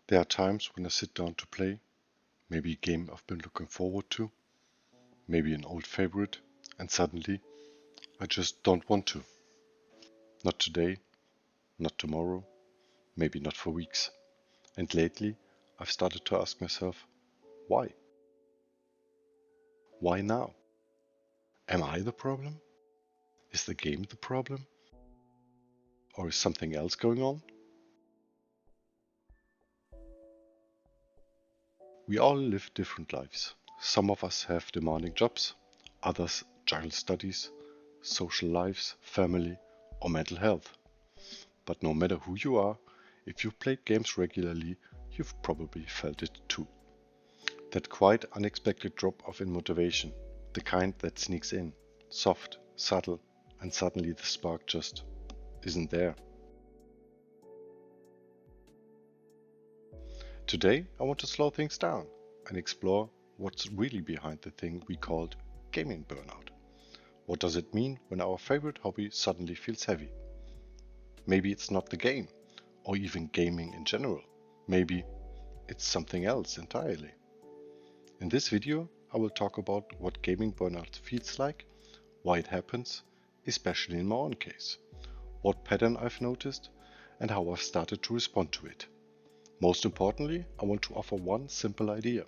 There are times when I sit down to play, maybe a game I've been looking forward to, maybe an old favorite, and suddenly I just don't want to. Not today, not tomorrow, maybe not for weeks. And lately, I've started to ask myself, why? Why now? Am I the problem? Is the game the problem? Or is something else going on? We all live different lives. Some of us have demanding jobs, others juggle studies, social lives, family, or mental health. But no matter who you are, if you've played games regularly, you've probably felt it too. That quite unexpected drop off in motivation, the kind that sneaks in, soft, subtle, and suddenly the spark just isn't there. Today, I want to slow things down and explore what's really behind the thing we called gaming burnout. What does it mean when our favorite hobby suddenly feels heavy? Maybe it's not the game, or even gaming in general. Maybe it's something else entirely. In this video, I will talk about what gaming burnout feels like, why it happens, especially in my own case, what pattern I've noticed, and how I've started to respond to it. Most importantly, I want to offer one simple idea.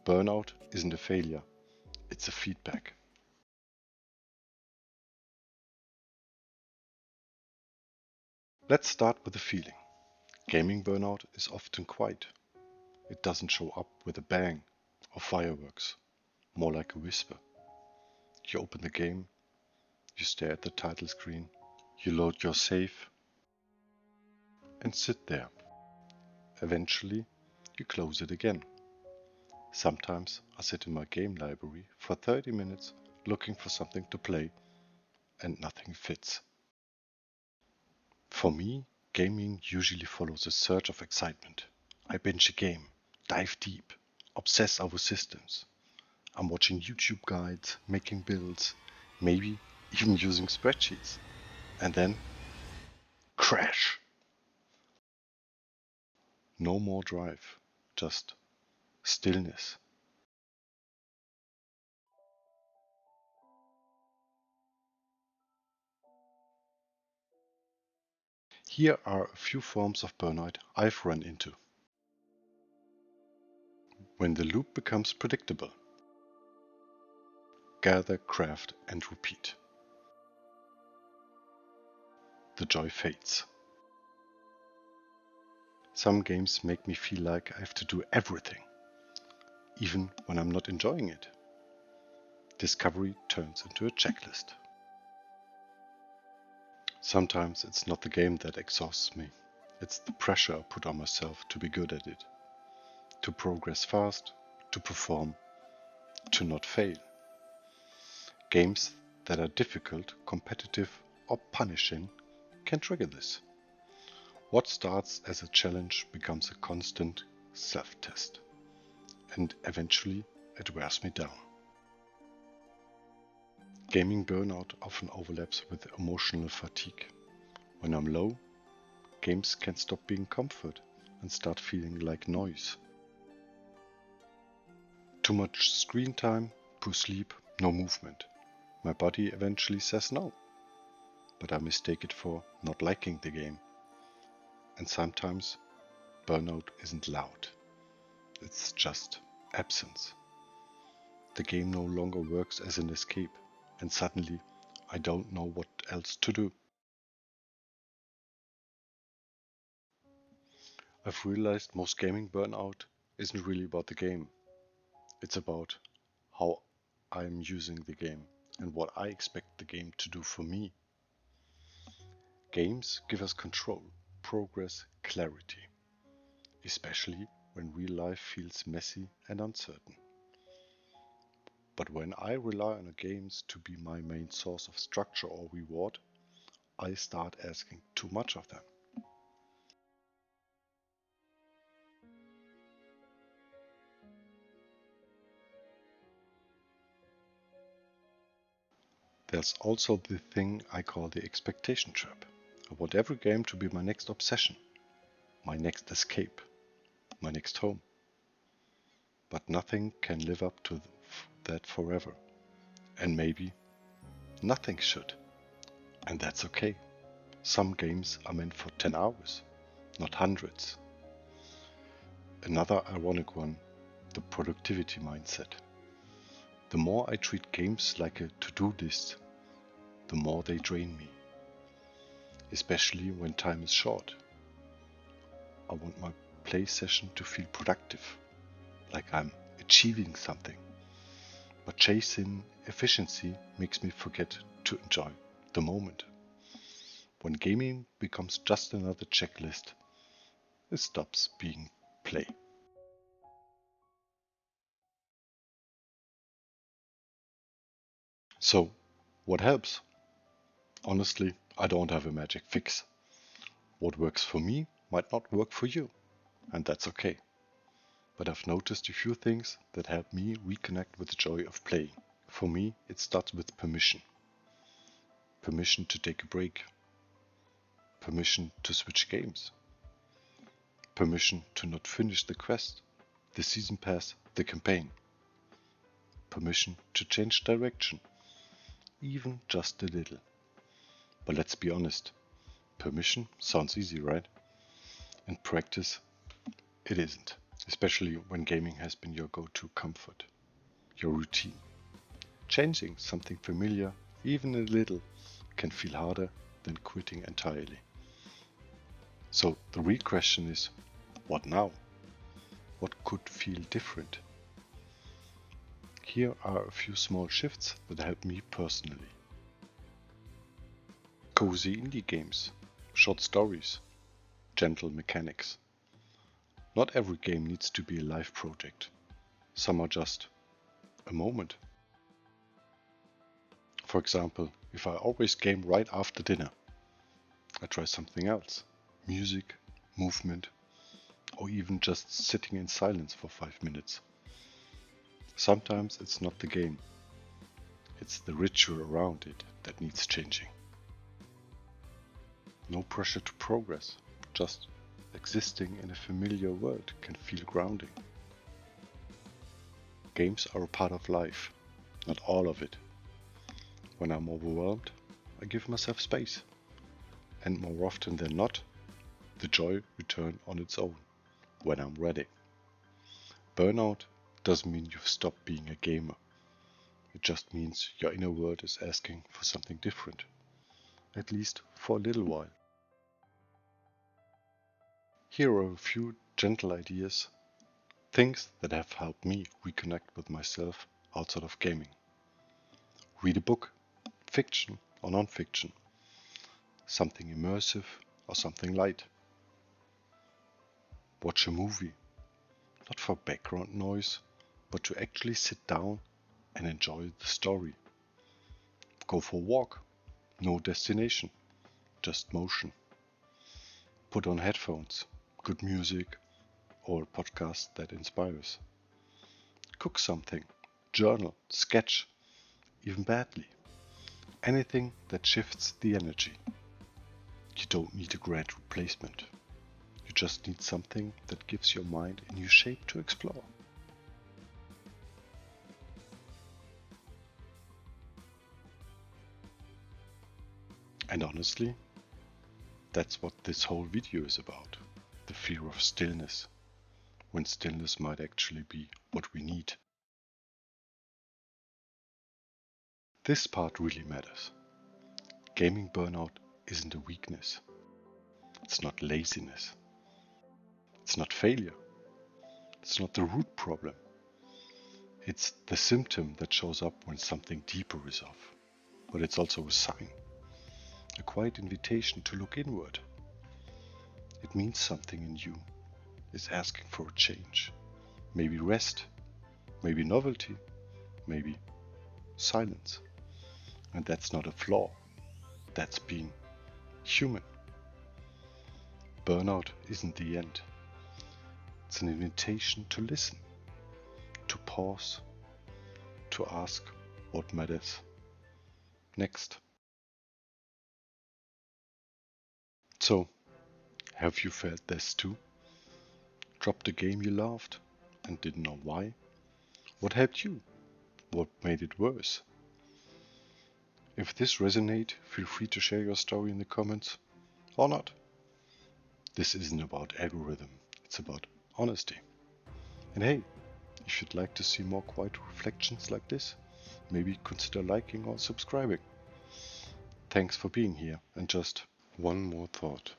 Burnout isn't a failure, it's a feedback. Let's start with the feeling. Gaming burnout is often quiet. It doesn't show up with a bang or fireworks, more like a whisper. You open the game, you stare at the title screen, you load your save, and sit there. Eventually, you close it again. Sometimes I sit in my game library for 30 minutes looking for something to play, and nothing fits. For me, gaming usually follows a surge of excitement. I binge a game, dive deep, obsess over systems. I'm watching YouTube guides, making builds, maybe even using spreadsheets. And then, crash! No more drive, just stillness. Here are a few forms of burnout I've run into. When the loop becomes predictable. Gather, craft, and repeat. The joy fades. Some games make me feel like I have to do everything, even when I'm not enjoying it. Discovery turns into a checklist. Sometimes it's not the game that exhausts me, it's the pressure I put on myself to be good at it, to progress fast, to perform, to not fail. Games that are difficult, competitive, or punishing can trigger this. What starts as a challenge becomes a constant self-test, and eventually it wears me down. Gaming burnout often overlaps with emotional fatigue. When I'm low, games can stop being comfort and start feeling like noise. Too much screen time, poor sleep, no movement. My body eventually says no, but I mistake it for not liking the game. And sometimes burnout isn't loud, it's just absence. The game no longer works as an escape, and suddenly I don't know what else to do. I've realized most gaming burnout isn't really about the game. It's about how I'm using the game and what I expect the game to do for me. Games give us control, progress, clarity, especially when real life feels messy and uncertain. But when I rely on games to be my main source of structure or reward, I start asking too much of them. There's also the thing I call the expectation trap. I want every game to be my next obsession, my next escape. my next home. But nothing can live up to that forever. And maybe nothing should. And that's okay. Some games are meant for 10 hours, not hundreds. Another ironic one, the productivity mindset. The more I treat games like a to-do list, the more they drain me. Especially when time is short. I want my play session to feel productive, like I'm achieving something. But chasing efficiency makes me forget to enjoy the moment. When gaming becomes just another checklist, it stops being play. So, what helps? Honestly, I don't have a magic fix. What works for me might not work for you, and that's okay. But I've noticed a few things that help me reconnect with the joy of playing. For me, it starts with permission. Permission to take a break. Permission to switch games. Permission to not finish the quest, the season pass, the campaign. Permission to change direction, even just a little. But let's be honest, permission sounds easy, right? In practice, it isn't, especially when gaming has been your go-to comfort, your routine. Changing something familiar, even a little, can feel harder than quitting entirely. So the real question is, what now? What could feel different? Here are a few small shifts that help me personally. Cozy indie games, short stories, gentle mechanics. Not every game needs to be a life project. Some are just a moment. For example, if I always game right after dinner, I try something else. Music, movement, or even just sitting in silence for 5 minutes. Sometimes it's not the game. It's the ritual around it that needs changing. No pressure to progress, just existing in a familiar world can feel grounding. Games are a part of life, not all of it. When I'm overwhelmed, I give myself space. And more often than not, the joy returns on its own, when I'm ready. Burnout doesn't mean you've stopped being a gamer. It just means your inner world is asking for something different, at least for a little while. Here are a few gentle ideas, things that have helped me reconnect with myself outside of gaming. Read a book, fiction or non-fiction, something immersive or something light. Watch a movie, not for background noise, but to actually sit down and enjoy the story. Go for a walk, no destination, just motion. Put on headphones, good music, or a podcast that inspires. Cook something, journal, sketch, even badly. Anything that shifts the energy. You don't need a grand replacement. You just need something that gives your mind a new shape to explore. And honestly, that's what this whole video is about. The fear of stillness, when stillness might actually be what we need. This part really matters. Gaming burnout isn't a weakness. It's not laziness. It's not failure. It's not the root problem. It's the symptom that shows up when something deeper is off. But it's also a sign, a quiet invitation to look inward. It means something in you is asking for a change. Maybe rest, maybe novelty, maybe silence. And that's not a flaw. That's being human. Burnout isn't the end. It's an invitation to listen, to pause, to ask what matters next. So, have you felt this too? dropped a game you loved and didn't know why? What helped you? What made it worse? If this resonates, feel free to share your story in the comments, or not. This isn't about algorithm, it's about honesty. And hey, if you'd like to see more quiet reflections like this, maybe consider liking or subscribing. Thanks for being here, and just one more thought.